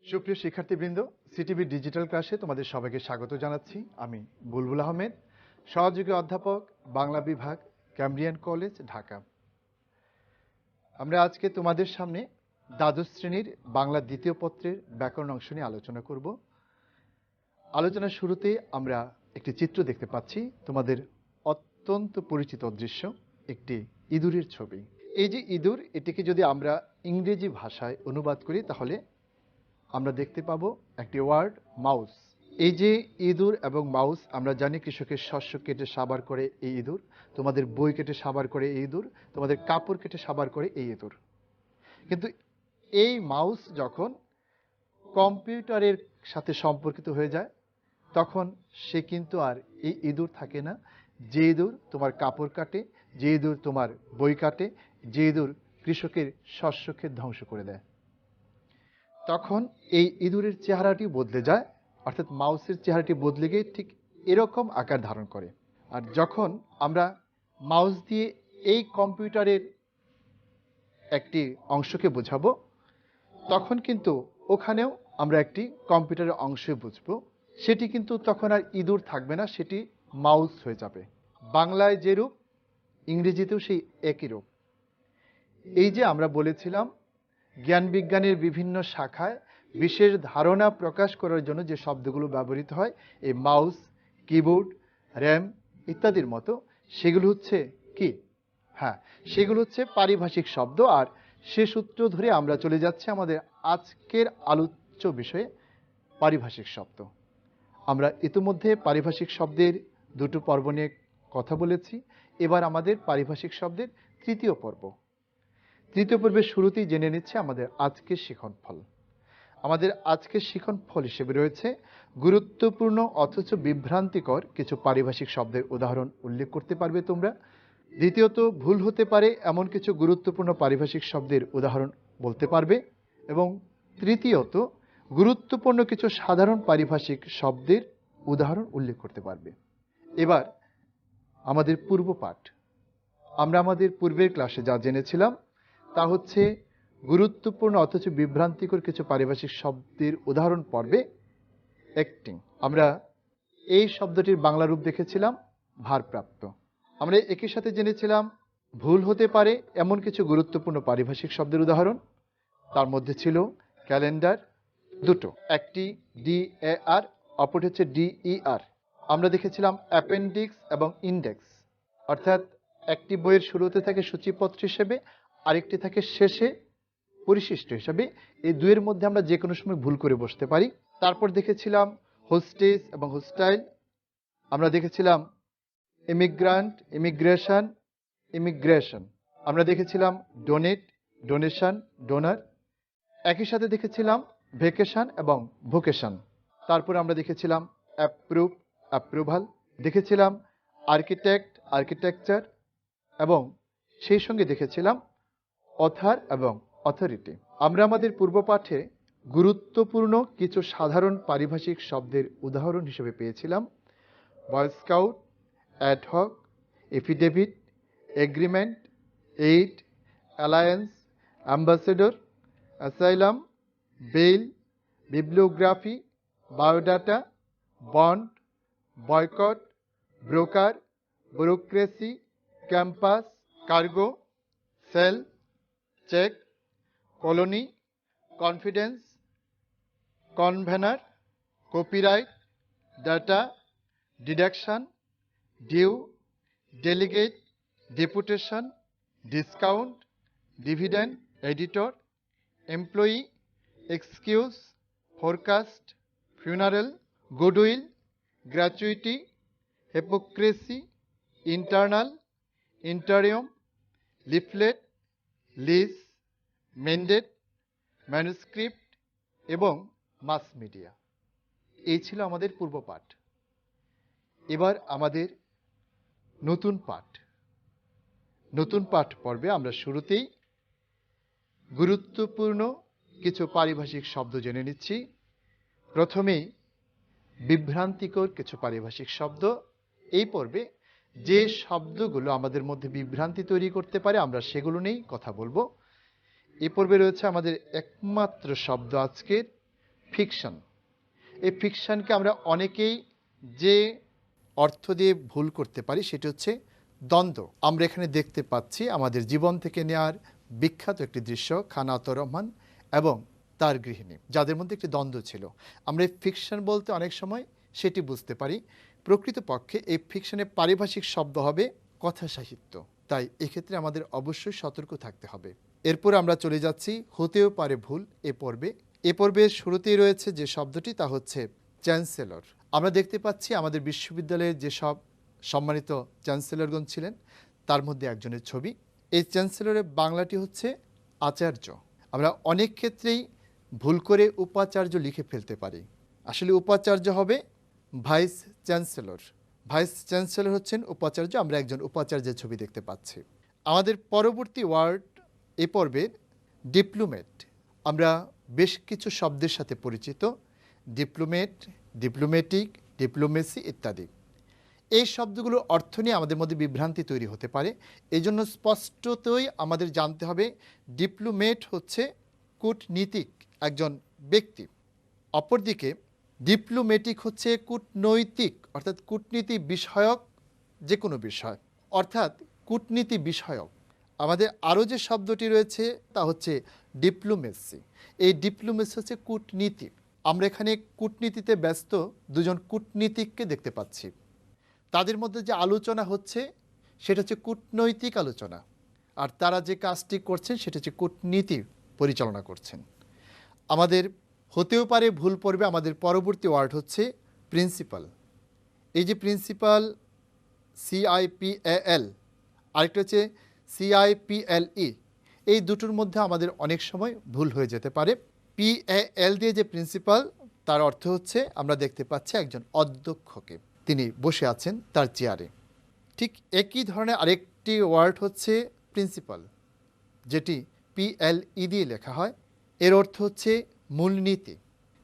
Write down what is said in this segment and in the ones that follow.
সুপ্রিয় শিক্ষার্থীবৃন্দ, CTV digital ক্লাসে তোমাদের সবাইকে স্বাগত জানাচ্ছি। আমি বুলবুল আহমেদ, সহযোগী অধ্যাপক, বাংলা বিভাগ, ক্যামব্রিয়ান কলেজ, ঢাকা। আমরা আজকে তোমাদের সামনে দ্বাদশ শ্রেণীর বাংলা দ্বিতীয় পত্রের ব্যাকরণ অংশ নিয়ে আলোচনা করব। আলোচনার শুরুতে আমরা একটি চিত্র দেখতে পাচ্ছি, তোমাদের অত্যন্ত পরিচিত দৃশ্য, একটি ইঁদুরের ছবি। এই যে ইঁদুর, এটিকে যদি আমরা ইংরেজি ভাষায় অনুবাদ করি তাহলে আমরা দেখতে পাবো একটি ওয়ার্ড মাউস। এই যে ইঁদুর এবং মাউস, আমরা জানি কৃষকের শস্য কেটে সাবার করে এই ইঁদুর, তোমাদের বই কেটে সাবার করে এই ইঁদুর, তোমাদের কাপড় কেটে সাবার করে এই ইঁদুর। কিন্তু এই মাউস যখন কম্পিউটারের সাথে সম্পর্কিত হয়ে যায় তখন সে কিন্তু আর এই ইঁদুর থাকে না। যে ইঁদুর তোমার কাপড় কাটে, যে ইঁদুর তোমার বই কাটে, যে ইঁদুর কৃষকের শস্য ক্ষেত ধ্বংস করে দেয়, তখন এই ইঁদুরের চেহারাটি বদলে যায়, অর্থাৎ মাউসের চেহারাটি বদলে গিয়ে ঠিক এরকম আকার ধারণ করে। আর যখন আমরা মাউস দিয়ে এই কম্পিউটারের একটি অংশকে বোঝাবো তখন কিন্তু ওখানেও আমরা একটি কম্পিউটারের অংশ বুঝবো। সেটি কিন্তু তখন আর ইঁদুর থাকবে না, সেটি মাউস হয়ে যাবে। বাংলায় যে রূপ, ইংরেজিতেও সেই একই রূপ। এই যে আমরা বলেছিলাম জ্ঞান বিজ্ঞানের বিভিন্ন শাখায় বিশেষ ধারণা প্রকাশ করার জন্য যে শব্দগুলো ব্যবহৃত হয়, এই মাউস, কিবোর্ড, র্যাম ইত্যাদির মতো, সেগুলো হচ্ছে কি? হ্যাঁ, সেগুলো হচ্ছে পারিভাষিক শব্দ। আর সে সূত্র ধরে আমরা চলে যাচ্ছি আমাদের আজকের আলোচ্য বিষয়ে, পারিভাষিক শব্দ। আমরা ইতিমধ্যে পারিভাষিক শব্দের দুটো পর্ব নিয়ে কথা বলেছি। এবার আমাদের পারিভাষিক শব্দের তৃতীয় পর্ব। তৃতীয় পর্বের শুরুতেই জেনে নিচ্ছে আমাদের আজকের শিক্ষণফল। আমাদের আজকের শিক্ষণফল হিসেবে রয়েছে গুরুত্বপূর্ণ অথচ বিভ্রান্তিকর কিছু পারিভাষিক শব্দের উদাহরণ উল্লেখ করতে পারবে তোমরা। দ্বিতীয়ত, ভুল হতে পারে এমন কিছু গুরুত্বপূর্ণ পারিভাষিক শব্দের উদাহরণ বলতে পারবে। এবং তৃতীয়ত, গুরুত্বপূর্ণ কিছু সাধারণ পারিভাষিক শব্দের উদাহরণ উল্লেখ করতে পারবে। এবার আমাদের পূর্ব পাঠ। আমরা আমাদের পূর্বের ক্লাসে যা জেনেছিলাম তা হচ্ছে গুরুত্বপূর্ণ অথচ বিভ্রান্তিকর কিছু পারিভাষিক শব্দের উদাহরণ পর্বে অ্যাক্টিং। আমরা এই শব্দটির বাংলা রূপ দেখেছিলাম ভারপ্রাপ্ত। আমরা একই সাথে জেনেছিলাম ভুল হতে পারে এমন কিছু গুরুত্বপূর্ণ পারিভাষিক শব্দের উদাহরণ। তার মধ্যে ছিল ক্যালেন্ডার, দুটো, একটি DAR, অপরটি হচ্ছে DER। আমরা দেখেছিলাম অ্যাপেন্ডিক্স এবং ইন্ডেক্স, অর্থাৎ একটি বইয়ের শুরুতে থাকে সূচিপত্র হিসেবে, আরেকটি থাকে শেষে পরিশিষ্ট হিসাবে। এই দুইয়ের মধ্যে আমরা যে কোনো সময় ভুল করে বসতে পারি। তারপর দেখেছিলাম হোস্টেজ এবং হোস্টাইল। আমরা দেখেছিলাম ইমিগ্রান্ট, ইমিগ্রেশন, ইমিগ্রেশন। আমরা দেখেছিলাম ডোনেট, ডোনেশন, ডোনার। একই সাথে দেখেছিলাম ভেকেশন এবং ভোকেশন। তারপর আমরা দেখেছিলাম অ্যাপ্রুভ, অ্যাপ্রুভাল। দেখেছিলাম আর্কিটেক্ট, আর্কিটেকচার, এবং সেই সঙ্গে দেখেছিলাম অথার এবং অথরিটি। আমরা আমাদের পূর্ব পাঠে গুরুত্বপূর্ণ কিছু সাধারণ পারিভাষিক শব্দের উদাহরণ হিসেবে পেয়েছিলাম boy scout, ad hoc, affidavit, agreement, aid, alliance, ambassador, asylum, bail, bibliography, biodata, bond, boycott, broker, bureaucracy, campus, cargo, cell, cheque, colony, confidence, convener, copyright, data, deduction, due, delegate, deputation, discount, dividend, editor, employee, excuse, forecast, funeral, goodwill, gratuity, hypocrisy, internal, interim, leaflet, lease, mandate, manuscript এবং mass media. এই ছিল আমাদের পূর্ব পাঠ। এবার আমাদের নতুন পাঠ। নতুন পাঠ পর্বে আমরা শুরুতেই গুরুত্বপূর্ণ কিছু পারিভাষিক শব্দ জেনে নিচ্ছি। প্রথমেই বিভ্রান্তিকর কিছু পারিভাষিক শব্দ। এই পর্বে যে শব্দগুলো আমাদের মধ্যে বিভ্রান্তি তৈরি করতে পারে আমরা সেগুলো নিয়েই কথা বলবো। এই পর্বে রয়েছে আমাদের একমাত্র শব্দ আজকের ফিকশন। এই ফিকশনকে আমরা অনেকেই যে অর্থ দিয়ে ভুল করতে পারি সেটি হচ্ছে দ্বন্দ্ব। আমরা এখানে দেখতে পাচ্ছি আমাদের জীবন থেকে নেওয়ার বিখ্যাত একটি দৃশ্য, খান আতাউর রহমান এবং তার গৃহিণী, যাদের মধ্যে একটি দ্বন্দ্ব ছিল। আমরা এই ফিকশন বলতে অনেক সময় সেটি বুঝতে পারি, প্রকৃতপক্ষে এই ফিকশনের পারিভাষিক শব্দ হবে কথা সাহিত্য। তাই এক্ষেত্রে আমাদের অবশ্যই সতর্ক থাকতে হবে। এরপর আমরা চলে যাচ্ছি হতেও পারে ভুল পর্বে। পর্বের শুরুতেই রয়েছে যে শব্দটি, তা হচ্ছে চ্যান্সেলর। আমরা দেখতে পাচ্ছি আমাদের বিশ্ববিদ্যালয়ের যেসব সম্মানিত চ্যান্সেলরগণ ছিলেন তার মধ্যে একজনের ছবি। এই চ্যান্সেলরের বাংলাটি হচ্ছে আচার্য। আমরা অনেক ক্ষেত্রেই ভুল করে উপাচার্য লিখে ফেলতে পারি। আসলে উপাচার্য হবে ভাইস চ্যান্সেলর। ভাইস চ্যান্সেলর হচ্ছেন উপাচার্য। আমরা একজন উপাচার্যের ছবি দেখতে পাচ্ছি। আমাদের পরবর্তী ওয়ার্ড পর্বের ডিপ্লোমেট। আমরা বেশ কিছু শব্দের সাথে পরিচিত, ডিপ্লোমেট, ডিপ্লোমেটিক, ডিপ্লোমেসি ইত্যাদি। এই শব্দগুলোর অর্থ নিয়ে আমাদের মধ্যে বিভ্রান্তি তৈরি হতে পারে। এই জন্য স্পষ্টতই আমাদের জানতে হবে ডিপ্লোমেট হচ্ছে কূটনীতিক একজন ব্যক্তি। অপরদিকে ডিপ্লোমেটিক হচ্ছে কূটনৈতিক, অর্থাৎ কূটনীতি বিষয়ক যে কোনো বিষয়, অর্থাৎ কূটনীতি বিষয়ক। আমাদের আরও যে শব্দটি রয়েছে তা হচ্ছে ডিপ্লোমেসি। এই ডিপ্লোমেসি হচ্ছে কূটনীতি। আমরা এখানে কূটনীতিতে ব্যস্ত দুজন কূটনীতিককে দেখতে পাচ্ছি। তাদের মধ্যে যে আলোচনা হচ্ছে সেটা হচ্ছে কূটনৈতিক আলোচনা, আর তারা যে কাজটি করছেন সেটা হচ্ছে কূটনীতি পরিচালনা করছেন। আমাদের হতেও পারে ভুল পর্বে আমাদের পরবর্তী ওয়ার্ড হচ্ছে প্রিন্সিপাল। এই যে প্রিন্সিপাল, CIPAL, আরেকটা হচ্ছে CIPLE, এই দুটোর মধ্যে আমাদের অনেক সময় ভুল হয়ে যেতে পারে। PAL দিয়ে যে প্রিন্সিপাল, তার অর্থ হচ্ছে আমরা দেখতে পাচ্ছি একজন অধ্যক্ষকে, তিনি বসে আছেন তার চেয়ারে। ঠিক একই ধরনের আরেকটি ওয়ার্ড হচ্ছে প্রিন্সিপাল, যেটি PLE দিয়ে লেখা হয়। এর অর্থ হচ্ছে মূলনীতি।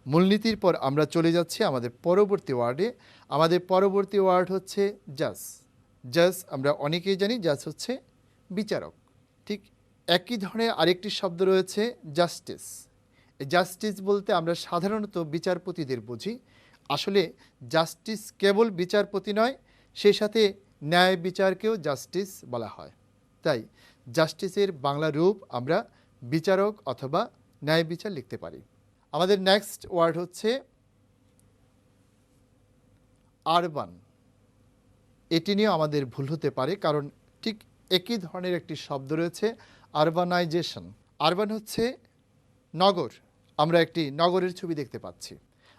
মূলনীতির পর আমরা চলে যাচ্ছি আমাদের পরবর্তী ওয়ার্ডে। আমাদের পরবর্তী ওয়ার্ড হচ্ছে জাজ। জাজ আমরা অনেকেই জানি, জাজ হচ্ছে বিচারক। ঠিক একই ধরনের আরেকটি শব্দ রয়েছে জাস্টিস। জাস্টিস বলতে আমরা সাধারণত বিচারপতিদের বুঝি। আসলে জাস্টিস কেবল বিচারপতি নয়, সেই সাথে ন্যায় বিচারকেও জাস্টিস বলা হয়। তাই জাস্টিসের বাংলা রূপ আমরা বিচারক অথবা ন্যায় বিচার লিখতে পারি। আমাদের নেক্সট ওয়ার্ড হচ্ছে আরবান। এটি নিয়েও আমাদের ভুল হতে পারে, কারণ ঠিক একই ধরনের একটি শব্দ রয়েছে আরবানাইজেশন। আরবান হচ্ছে নগর। আমরা একটি নগরের ছবি দেখতে পাচ্ছি,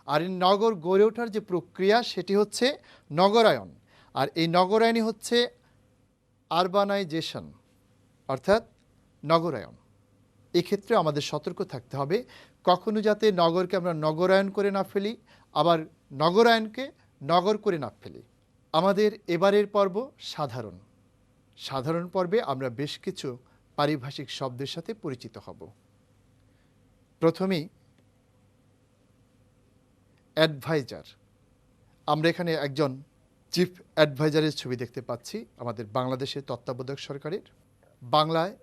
আর এই নগর গড়ে ওঠার যে প্রক্রিয়া সেটি হচ্ছে নগরায়ন, আর এই নগরায়নই হচ্ছে আরবানাইজেশন, অর্থাৎ নগরায়ন। এক্ষেত্রে আমাদের সতর্ক থাকতে হবে কখনো যাতে নগরকে আমরা নগরায়ন করে না ফেলি, আবার নগরায়নকে নগর করে না ফেলি। আমাদের এবারের পর্ব সাধারণ। সাধারণ পর্বে আমরা বেশ কিছু পারিভাষিক শব্দের সাথে পরিচিত হব। প্রথমেই অ্যাডভাইজার। আমরা এখানে একজন চিফ অ্যাডভাইজারের ছবি দেখতে পাচ্ছি আমাদের বাংলাদেশের তত্ত্বাবধায়ক সরকারের। বাংলায়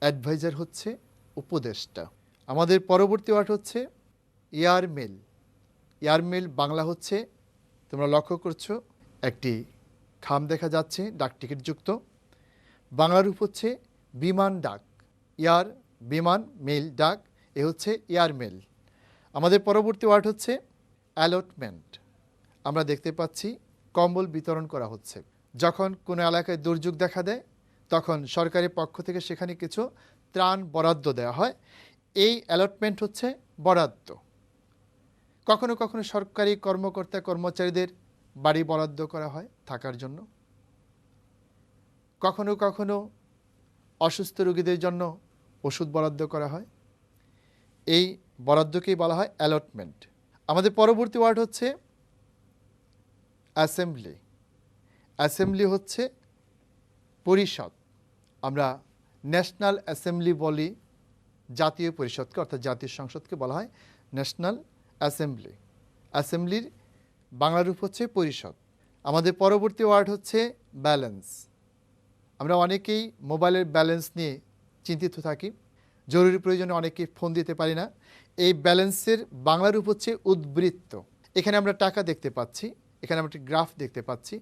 অ্যাডভাইজার হচ্ছে উপদেষ্টা। আমাদের পরবর্তী ওয়ার্ড হচ্ছে এয়ারমেল। এয়ারমেল বাংলা হচ্ছে, তোমরা লক্ষ্য করছো একটি খাম দেখা যাচ্ছে ডাক টিকিট যুক্ত। বাংলা রূপ হচ্ছে বিমান ডাক। এয়ার বিমান, মেল ডাক, এ হচ্ছে এয়ারমেল। আমাদের পরবর্তী ওয়ার্ড হচ্ছে অ্যালটমেন্ট। আমরা দেখতে পাচ্ছি কম্বল বিতরণ করা হচ্ছে। যখন কোনো এলাকায় দুর্যোগ দেখা দেয় তখন সরকারের পক্ষ থেকে সেখানে কিছু ত্রাণ বরাদ্দ দেওয়া হয়, এই অ্যালটমেন্ট হচ্ছে বরাদ্দ। কখনো কখনো সরকারি কর্মকর্তা কর্মচারীদের বাড়ি বরাদ্দ করা হয় থাকার জন্য, কখনো কখনো অসুস্থ রোগীদের জন্য ওষুধ বরাদ্দ করা হয়। এই বরাদ্দকেই বলা হয় অ্যালটমেন্ট। আমাদের পরবর্তী ওয়ার্ড হচ্ছে অ্যাসেম্বলি। অ্যাসেম্বলি হচ্ছে পরিষদ। আমরা ন্যাশনাল অ্যাসেম্বলি বলি জাতীয় পরিষদকে, অর্থাৎ জাতীয় সংসদকে বলা হয় ন্যাশনাল অ্যাসেম্বলি। অ্যাসেম্বলির বাংলা রূপ হচ্ছে পরিষদ। আমাদের পরবর্তী ওয়ার্ড হচ্ছে ব্যালেন্স। আমরা অনেকেই মোবাইলের ব্যালেন্স নিয়ে চিন্তিত থাকি, জরুরি প্রয়োজনে অনেকেই ফোন দিতে পারি না। এই ব্যালেন্সের বাংলা রূপ হচ্ছে উদ্বৃত্ত। এখানে আমরা টাকা দেখতে পাচ্ছি, এখানে আমরা একটি গ্রাফ দেখতে পাচ্ছি।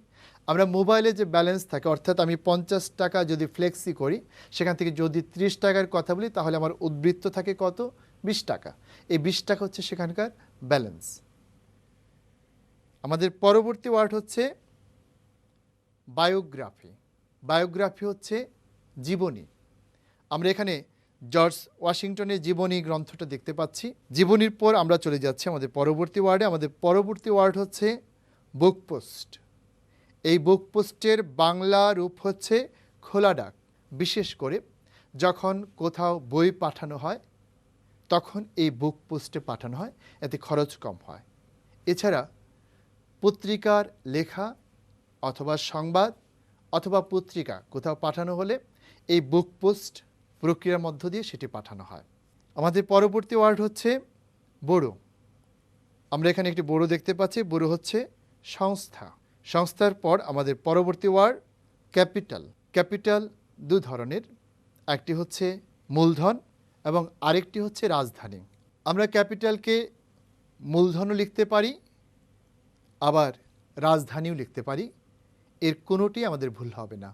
আমরা মোবাইলে যে ব্যালেন্স থাকে, অর্থাৎ আমি 50 টাকা যদি ফ্লেক্সি করি, সেখান থেকে যদি 30 টাকার কথা বলি, তাহলে আমার উদ্বৃত্ত থাকে কত? 20 টাকা। এই 20 টাকা হচ্ছে সেখানকার ব্যালেন্স। আমাদের পরবর্তী ওয়ার্ড হচ্ছে বায়োগ্রাফি। বায়োগ্রাফি হচ্ছে জীবনী। আমরা এখানে জর্জ ওয়াশিংটনের জীবনী গ্রন্থটা দেখতে পাচ্ছি। জীবনীর পর আমরা চলে যাচ্ছি আমাদের পরবর্তী ওয়ার্ডে। আমাদের পরবর্তী ওয়ার্ড হচ্ছে বুক পোস্ট। এই বুক পোস্টের বাংলা রূপ হচ্ছে খোলা ডাক। বিশেষ করে যখন কোথাও বই পাঠানো হয়, তখন এই বুক পোস্টে পাঠানো হয়, এতে খরচ কম হয়। এছাড়া পত্রিকার লেখা অথবা সংবাদ অথবা পত্রিকা কোথাও পাঠানো হলে এই বুক পোস্ট প্রক্রিয়ার মধ্য দিয়ে সেটি পাঠানো হয়। আমাদের পরবর্তী ওয়ার্ড হচ্ছে বড়ো। আমরা এখানে একটি বড়ো দেখতে পাচ্ছি। বড়ো হচ্ছে সংস্থা। সংস্থার পর আমাদের পরবর্তী ওয়ার্ড ক্যাপিটাল। ক্যাপিটাল দু ধরনের, একটি হচ্ছে মূলধন এবং আরেকটি হচ্ছে রাজধানী। আমরা ক্যাপিটালকে মূলধনও লিখতে পারি, আবার রাজধানীও লিখতে পারি। এর কোনোটি আমাদের ভুল হবে না।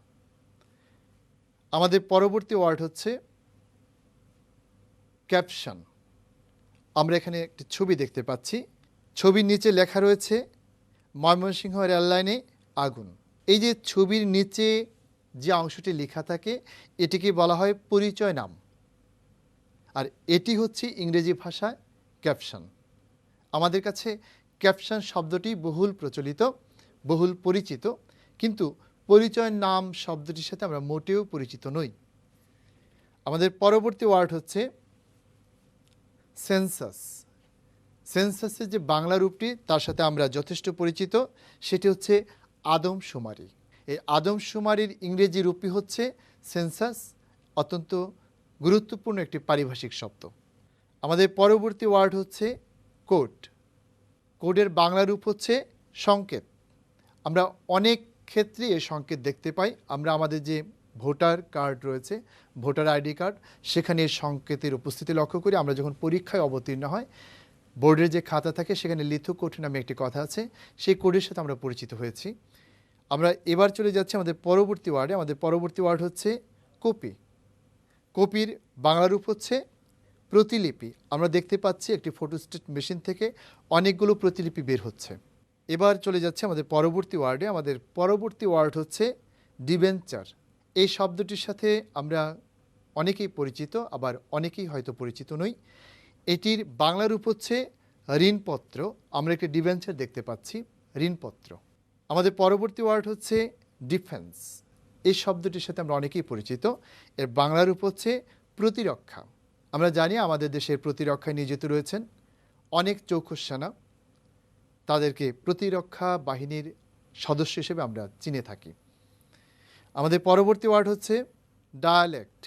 আমাদের পরবর্তী ওয়ার্ড হচ্ছে ক্যাপশন। আমরা এখানে একটি ছবি দেখতে পাচ্ছি। ছবির নিচে লেখা রয়েছে ময়মনসিংহ রেললাইনে আগুন। এই যে ছবির নিচে যে অংশটি লেখা থাকে, এটিকে বলা হয় পরিচয় নাম, আর এটি হচ্ছে ইংরেজি ভাষায় ক্যাপশন। আমাদের কাছে ক্যাপশন শব্দটি বহুল প্রচলিত, বহুল পরিচিত, কিন্তু পরিচয় নাম শব্দটির সাথে আমরা মোটেও পরিচিত নই। আমাদের পরবর্তী ওয়ার্ড হচ্ছে সেন্সাস। সেন্সাসের যে বাংলা রূপটি তার সাথে আমরা যথেষ্ট পরিচিত, সেটি হচ্ছে আদমশুমারি। এই আদমশুমারির ইংরেজি রূপই হচ্ছে সেন্সাস। অত্যন্ত গুরুত্বপূর্ণ একটি পারিভাষিক শব্দ। আমাদের পরবর্তী ওয়ার্ড হচ্ছে কোড। কোডের বাংলা রূপ হচ্ছে সংকেত। আমরা অনেক ক্ষেত্রে এই সংকেত দেখতে পাই। আমরা আমাদের যে ভোটার কার্ড রয়েছে, ভোটার আইডি কার্ড, সেখানে এই সংকেতের উপস্থিতি লক্ষ্য করি। আমরা যখন পরীক্ষায় অবতীর্ণ হয়, বোর্ডের যে খাতা থাকে সেখানে লিথো কোড নামে একটি কথা আছে, সেই কোডের সাথে আমরা পরিচিত হয়েছি। আমরা এবার চলে যাচ্ছি আমাদের পরবর্তী ওয়ার্ডে। আমাদের পরবর্তী ওয়ার্ড হচ্ছে কপি। কপির বাংলা রূপ হচ্ছে প্রতিলিপি। আমরা দেখতে পাচ্ছি একটি ফটোস্টেট মেশিন থেকে অনেকগুলো প্রতিলিপি বের হচ্ছে। এবার চলে যাচ্ছে আমাদের পরবর্তী ওয়ার্ডে। আমাদের পরবর্তী ওয়ার্ড হচ্ছে ডিবেঞ্চার। এই শব্দটির সাথে আমরা অনেকেই পরিচিত, আবার অনেকেই হয়তো পরিচিত নই। এটির বাংলা রূপ হচ্ছে ঋণপত্র। আমরা একটি ডিবেঞ্চার দেখতে পাচ্ছি, ঋণপত্র। আমাদের পরবর্তী ওয়ার্ড হচ্ছে ডিফেন্স। এই শব্দটির সাথে আমরা অনেকেই পরিচিত। এর বাংলা রূপ হচ্ছে প্রতিরক্ষা। আমরা জানি আমাদের দেশের প্রতিরক্ষায় নিয়োজিত রয়েছেন অনেক চৌকস সেনা। তাদেরকে প্রতিরক্ষা বাহিনীর সদস্য হিসেবে আমরা চিনে থাকি। আমাদের পরবর্তী ওয়ার্ড হচ্ছে ডায়ালেক্ট।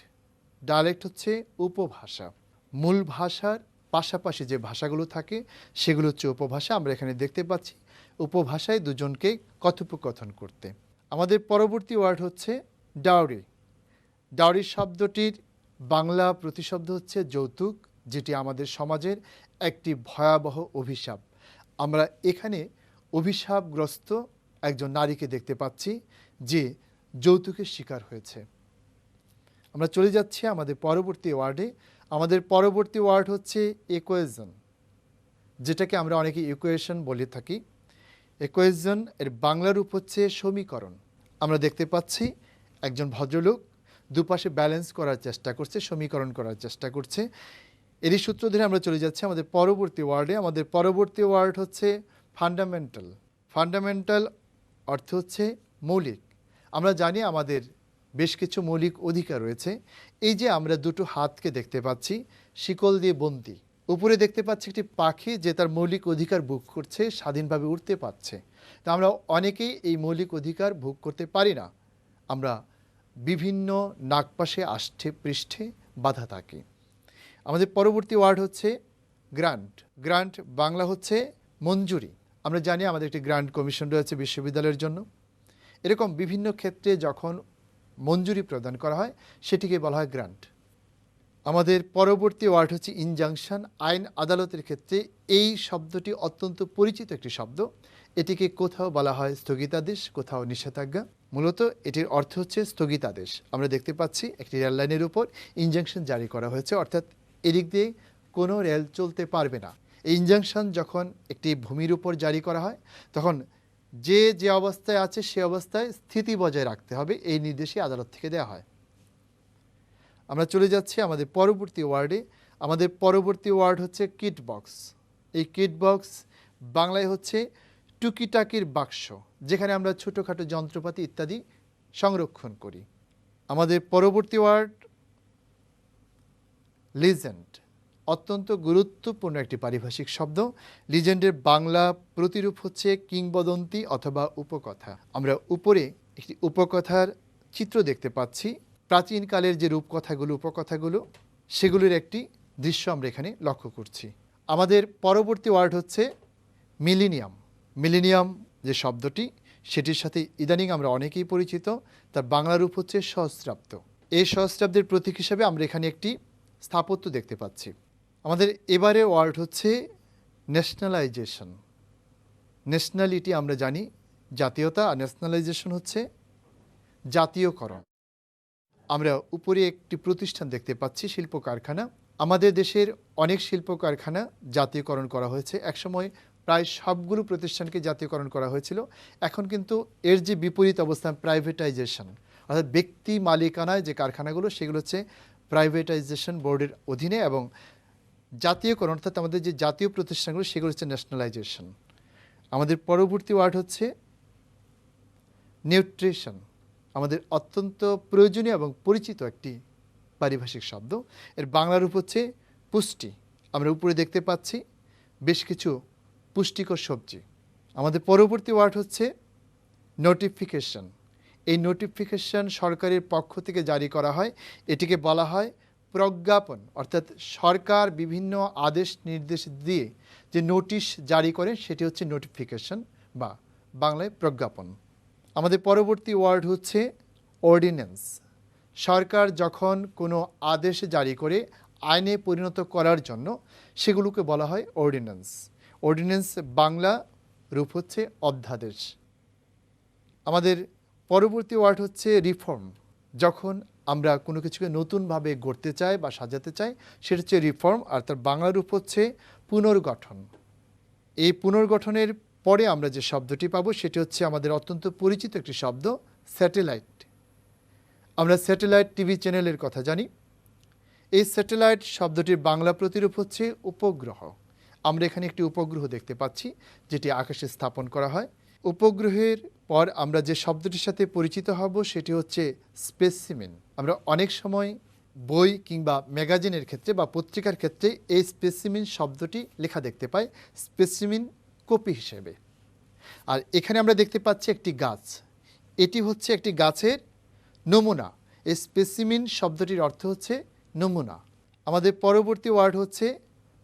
ডায়ালেক্ট হচ্ছে উপভাষা। মূল ভাষার পাশাপাশি যে ভাষাগুলো থাকে সেগুলো হচ্ছে উপভাষা। আমরা এখানে দেখতে পাচ্ছি উপভাষায় দুজনকে কথোপকথন করতে। আমাদের পরবর্তী ওয়ার্ড হচ্ছে ডাউরি। ডাউরি শব্দটির বাংলা প্রতিশব্দ হচ্ছে যৌতুক, যেটি আমাদের সমাজের একটি ভয়াবহ অভিশাপ। আমরা এখানে অভিশাপগ্রস্ত একজন নারীকে দেখতে পাচ্ছি যে যৌতুকের শিকার হয়েছে। আমরা চলে যাচ্ছি আমাদের পরবর্তী ওয়ার্ডে। আমাদের পরবর্তী ওয়ার্ড হচ্ছে ইকুয়েশন, যেটাকে আমরা অনেকে ইকুয়েশন বলে থাকি। ইকুয়েশন এর বাংলা রূপ হচ্ছে সমীকরণ। আমরা দেখতে পাচ্ছি একজন ভদ্রলোক দুপাশে ব্যালেন্স করার চেষ্টা করছে, সমীকরণ করার চেষ্টা করছে। এরই সূত্র ধরে আমরা চলে যাচ্ছি আমাদের পরবর্তী ওয়ার্ডে। আমাদের পরবর্তী ওয়ার্ড হচ্ছে ফান্ডামেন্টাল। ফান্ডামেন্টাল অর্থ হচ্ছে মৌলিক। আমরা জানি আমাদের বেশ কিছু মৌলিক অধিকার রয়েছে। এই যে আমরা দুটো হাতকে দেখতে পাচ্ছি শিকল দিয়ে বন্দী, উপরে দেখতে পাচ্ছি একটি পাখি যে তার মৌলিক অধিকার ভোগ করছে, স্বাধীনভাবে উড়তে পারছে। তা আমরা অনেকেই এই মৌলিক অধিকার ভোগ করতে পারি না। আমরা বিভিন্ন নাগপাশে আষ্ঠে পৃষ্ঠে বাধা থাকি। আমাদের পরবর্তী ওয়ার্ড হচ্ছে গ্রান্ট। গ্রান্ট বাংলা হচ্ছে মঞ্জুরি। আমরা জানি আমাদের একটি গ্রান্ট কমিশন রয়েছে বিশ্ববিদ্যালয়ের জন্য। এরকম বিভিন্ন ক্ষেত্রে যখন মঞ্জুরি প্রদান করা হয় সেটিকে বলা হয় গ্রান্ট। আমাদের পরবর্তী ওয়ার্ড হচ্ছে ইনজাংশন। আইন আদালতের ক্ষেত্রে এই শব্দটি অত্যন্ত পরিচিত একটি শব্দ। এটিকে কোথাও বলা হয় স্থগিতাদেশ, কোথাও নিষেধাজ্ঞা। মূলত এটির অর্থ হচ্ছে স্থগিতাদেশ। আমরা দেখতে পাচ্ছি একটি রেল লাইনের উপর ইনজাংশন জারি করা হয়েছে, অর্থাৎ এদিক দিয়ে কোনো রেল চলতে পারবে না। এই ইনজাংশন যখন একটি ভূমির উপর জারি করা হয় তখন যে অবস্থায় আছে সে অবস্থায় স্থিতি বজায় রাখতে হবে, এই নির্দেশই আদালত থেকে দেওয়া হয়। আমরা চলে যাচ্ছি আমাদের পরবর্তী ওয়ার্ডে। আমাদের পরবর্তী ওয়ার্ড হচ্ছে কিট বক্স। এই কিট বক্স বাংলায় হচ্ছে টুকিটাকির বাক্স, যেখানে আমরা ছোটোখাটো যন্ত্রপাতি ইত্যাদি সংরক্ষণ করি। আমাদের পরবর্তী ওয়ার্ড লিজেন্ড। অত্যন্ত গুরুত্বপূর্ণ একটি পারিভাষিক শব্দ। লিজেন্ডের বাংলা প্রতিরূপ হচ্ছে কিংবদন্তি অথবা উপকথা। আমরা উপরে একটি উপকথার চিত্র দেখতে পাচ্ছি। প্রাচীনকালের যে রূপকথাগুলো, উপকথাগুলো, সেগুলির একটি দৃশ্য আমরা এখানে লক্ষ্য করছি। আমাদের পরবর্তী ওয়ার্ড হচ্ছে মিলেনিয়াম। মিলেনিয়াম যে শব্দটি, সেটির সাথে ইদানিং আমরা অনেকেই পরিচিত। তার বাংলা রূপ হচ্ছে সহস্রাব্দ। এই সহস্রাব্দের প্রতীক হিসাবে আমরা এখানে একটি স্থাপত্য দেখতে পাচ্ছি। আমাদের এবারে ওয়ার্ড হচ্ছে ন্যাশনালাইজেশন। ন্যাশনালিটি আমরা জানি জাতীয়তা, আর ন্যাশনালাইজেশন হচ্ছে জাতীয়করণ। আমরা উপরে একটি প্রতিষ্ঠান দেখতে পাচ্ছি, শিল্প কারখানা। আমাদের দেশের অনেক শিল্প কারখানা জাতীয়করণ করা হয়েছে। একসময় প্রায় সবগুলো প্রতিষ্ঠানকে জাতীয়করণ করা হয়েছিল। এখন কিন্তু এর যে বিপরীত অবস্থান, প্রাইভেটাইজেশন, অর্থাৎ ব্যক্তি মালিকানায় যে কারখানাগুলো, সেগুলো হচ্ছে প্রাইভেটাইজেশন বোর্ডের অধীনে, এবং জাতীয়করণ অর্থাৎ আমাদের যে জাতীয় প্রতিষ্ঠানগুলো, সেগুলো হচ্ছে ন্যাশনালাইজেশন। আমাদের পরবর্তী ওয়ার্ড হচ্ছে নিউট্রিশন। আমাদের অত্যন্ত প্রয়োজনীয় এবং পরিচিত একটি পারিভাষিক শব্দ। এর বাংলা রূপ হচ্ছে পুষ্টি। আমরা উপরে দেখতে পাচ্ছি বেশ কিছু পুষ্টিকর সবজি। আমাদের পরবর্তী ওয়ার্ড হচ্ছে নোটিফিকেশন। এই নোটিফিকেশন সরকারের পক্ষ থেকে জারি করা হয়। এটিকে বলা হয় প্রজ্ঞাপন, অর্থাৎ সরকার বিভিন্ন আদেশ নির্দেশ দিয়ে যে নোটিশ জারি করেন, সেটি হচ্ছে নোটিফিকেশন বা বাংলায় প্রজ্ঞাপন। আমাদের পরবর্তী ওয়ার্ড হচ্ছে অর্ডিন্যান্স। সরকার যখন কোনো আদেশ জারি করে আইনে পরিণত করার জন্য, সেগুলোকে বলা হয় অর্ডিন্যান্স। অর্ডিন্যান্স বাংলা রূপ হচ্ছে অধ্যাদেশ। আমাদের পরবর্তী ওয়ার্ড হচ্ছে রিফর্ম। যখন আমরা কোনো কিছুকে নতুনভাবে গড়তে চাই বা সাজাতে চাই, সেটা হচ্ছে রিফর্ম, আর তার বাংলা রূপ হচ্ছে পুনর্গঠন। এই পুনর্গঠনের পরে আমরা যে শব্দটি পাবো, সেটি হচ্ছে আমাদের অত্যন্ত পরিচিত একটি শব্দ, স্যাটেলাইট। আমরা স্যাটেলাইট টিভি চ্যানেলের কথা জানি। এই স্যাটেলাইট শব্দটির বাংলা প্রতিরূপ হচ্ছে উপগ্রহ। আমরা এখানে একটি উপগ্রহ দেখতে পাচ্ছি, যেটি আকাশে স্থাপন করা হয়। উপগ্রহের পর আমরা যে শব্দটির সাথে পরিচিত হব, সেটি হচ্ছে স্পেসিমেন। আমরা অনেক সময় বই কিংবা ম্যাগাজিনের ক্ষেত্রে বা পত্রিকার ক্ষেত্রে এই স্পেসিমেন শব্দটি লেখা দেখতে পাই, স্পেসিমেন কপি হিসেবে। আর এখানে আমরা দেখতে পাচ্ছি একটি গাছ। এটি হচ্ছে একটি গাছের নমুনা। এই স্পেসিমেন শব্দটির অর্থ হচ্ছে নমুনা। আমাদের পরবর্তী ওয়ার্ড হচ্ছে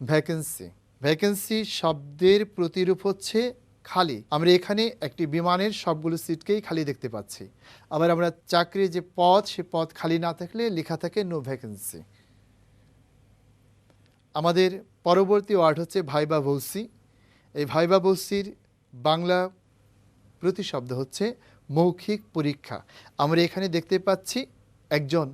ভ্যাকেন্সি। ভ্যাকেন্সি শব্দের প্রতিরূপ হচ্ছে খালি। আমরা এখানে একটি বিমানের সবগুলো সিটকেই খালি দেখতে পাচ্ছি। আবার আমরা চাকরির যে পদ, সে পদ খালি না থাকলে লেখা থাকে নো ভ্যাকেন্সি। আমাদের পরবর্তী ওয়ার্ড হচ্ছে ভাইবা ভৌসি। এই ভাইবা ভৌসির বাংলা প্রতিশব্দ হচ্ছে মৌখিক পরীক্ষা। আমরা এখানে দেখতে পাচ্ছি একজন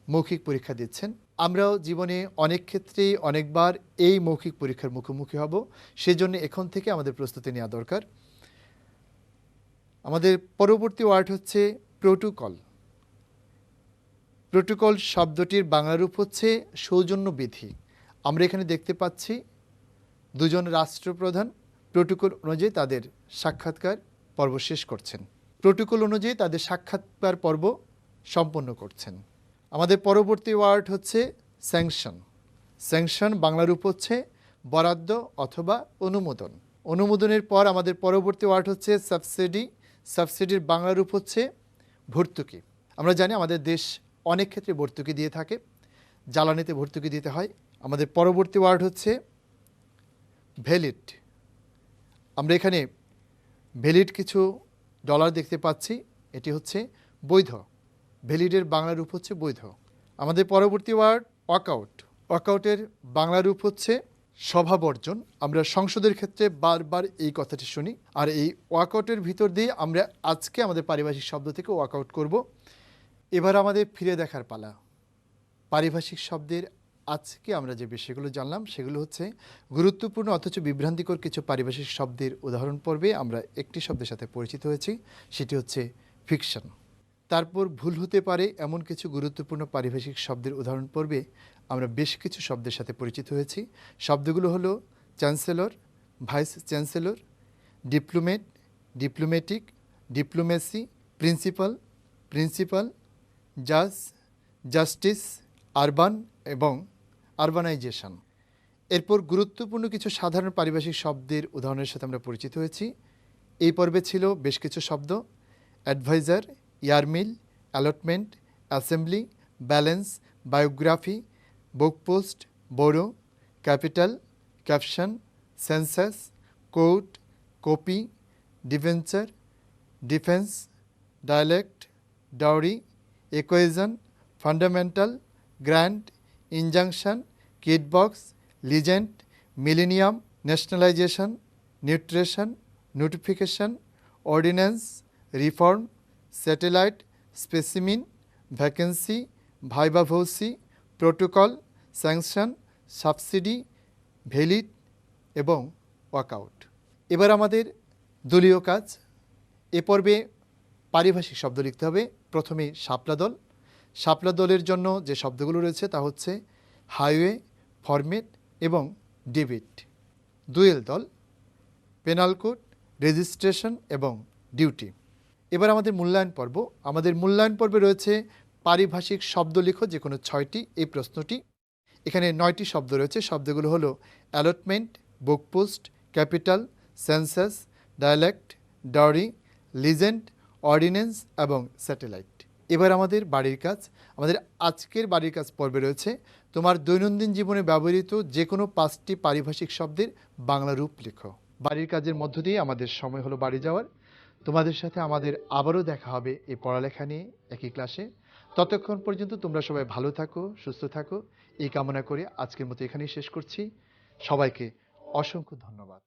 মৌখিক পরীক্ষা দিচ্ছেন। আমরাও জীবনে অনেক ক্ষেত্রেই অনেকবার এই মৌখিক পরীক্ষার মুখোমুখি হব, সেজন্য এখন থেকে আমাদের প্রস্তুতি নেওয়া দরকার। আমাদের পরবর্তী ওয়ার্ড হচ্ছে প্রোটোকল। প্রোটোকল শব্দটির বাংলা রূপ হচ্ছে সৌজন্য বিধি। আমরা এখানে দেখতে পাচ্ছি দুজন রাষ্ট্রপ্রধান প্রোটোকল অনুযায়ী তাদের সাক্ষাৎকার পর্ব শেষ করছেন। প্রোটোকল অনুযায়ী তাদের সাক্ষাৎকার পর্ব সম্পন্ন করছেন। আমাদের পরবর্তী ওয়ার্ড হচ্ছে স্যাংশন। স্যাংশন বাংলা রূপ হচ্ছে বরাদ্দ অথবা অনুমোদন। অনুমোদনের পর আমাদের পরবর্তী ওয়ার্ড হচ্ছে সাবসিডি। সাবসিডির বাংলা রূপ হচ্ছে ভর্তুকি। আমরা জানি আমাদের দেশ অনেক ক্ষেত্রে ভর্তুকি দিয়ে থাকে, জ্বালানিতে ভর্তুকি দিতে হয়। আমাদের পরবর্তী ওয়ার্ড হচ্ছে ভ্যালিড। আমরা এখানে ভ্যালিড কিছু ডলার দেখতে পাচ্ছি, এটি হচ্ছে বৈধ। ভ্যালিডের বাংলা রূপ হচ্ছে বৈধ। আমাদের পরবর্তী ওয়ার্ড ওয়াকআউট। ওয়াকআউটের বাংলা রূপ হচ্ছে সভাবর্জন। আমরা সংসদের ক্ষেত্রে বারবার এই কথাটি শুনি। আর এই ওয়াকআউটের ভিতর দিয়ে আমরা আজকে আমাদের পারিভাষিক শব্দ থেকে ওয়াকআউট করব। এবার আমাদের ফিরে দেখার পালা। পারিভাষিক শব্দের আজকে আমরা যে বিষয়গুলো জানলাম সেগুলো হচ্ছে গুরুত্বপূর্ণ অথচ বিভ্রান্তিকর কিছু পারিভাষিক শব্দের উদাহরণ পর্বে আমরা একটি শব্দের সাথে পরিচিত হয়েছি, সেটি হচ্ছে ফিকশন। তারপর ভুল হতে পারে এমন কিছু গুরুত্বপূর্ণ পারিভাষিক শব্দের উদাহরণ পর্বে আমরা বেশ কিছু শব্দের সাথে পরিচিত হয়েছি। শব্দগুলো হলো chancellor, vice chancellor, diplomat, diplomatic, diplomacy, principal, principal, জাজ, জাস্টিস, আরবান এবং আরবানাইজেশন। এরপর গুরুত্বপূর্ণ কিছু সাধারণ পারিভাষিক শব্দের উদাহরণের সাথে আমরা পরিচিত হয়েছি। এই পর্বে ছিল বেশ কিছু শব্দ: অ্যাডভাইজার, ইয়ারমিল, allotment, assembly, balance, biography, book post, borough, capital, caption, census, court, copy, debenture, defence, dialect, dowry, equation, fundamental, grant, injunction, কিডবক্স, legend, millennium, nationalisation, nutrition, notification, ordinance, reform, satellite, specimen, vacancy, viva voce, protocol, sanction, subsidy, valid এবং walkout. এবার আমাদের দলীয় কাজ। এ পর্বে পারিভাষিক শব্দ লিখতে হবে। প্রথমে শাপলা দল। শাপলা দলের জন্য যে শব্দগুলো রয়েছে তা হচ্ছে হাইওয়ে, ফরমেট এবং ডেবিট। দুয়েল দল, পেনাল কোড, রেজিস্ট্রেশন এবং ডিউটি। এবার আমাদের মূল্যায়ন পর্ব। আমাদের মূল্যায়ন পর্বে রয়েছে পারিভাষিক শব্দ লিখো যে কোনো 6টি, এই প্রশ্নটি। এখানে 9টি শব্দ রয়েছে। শব্দগুলো হলো allotment, book post, capital, census, dialect, dowry, legend, ordinance এবং স্যাটেলাইট। এবার আমাদের বাড়ির কাজ। আমাদের আজকের বাড়ির কাজ পর্বে রয়েছে তোমার দৈনন্দিন জীবনে ব্যবহৃত যে কোনো 5টি পারিভাষিক শব্দের বাংলা রূপ লেখো। বাড়ির কাজের মধ্য দিয়ে আমাদের সময় হলো বাড়ি যাওয়ার। তোমাদের সাথে আমাদের আবারও দেখা হবে এই পড়ালেখা নিয়ে একই ক্লাসে। ততক্ষণ পর্যন্ত তোমরা সবাই ভালো থাকো, সুস্থ থাকো, এই কামনা করে আজকের মতো এখানেই শেষ করছি। সবাইকে অসংখ্য ধন্যবাদ।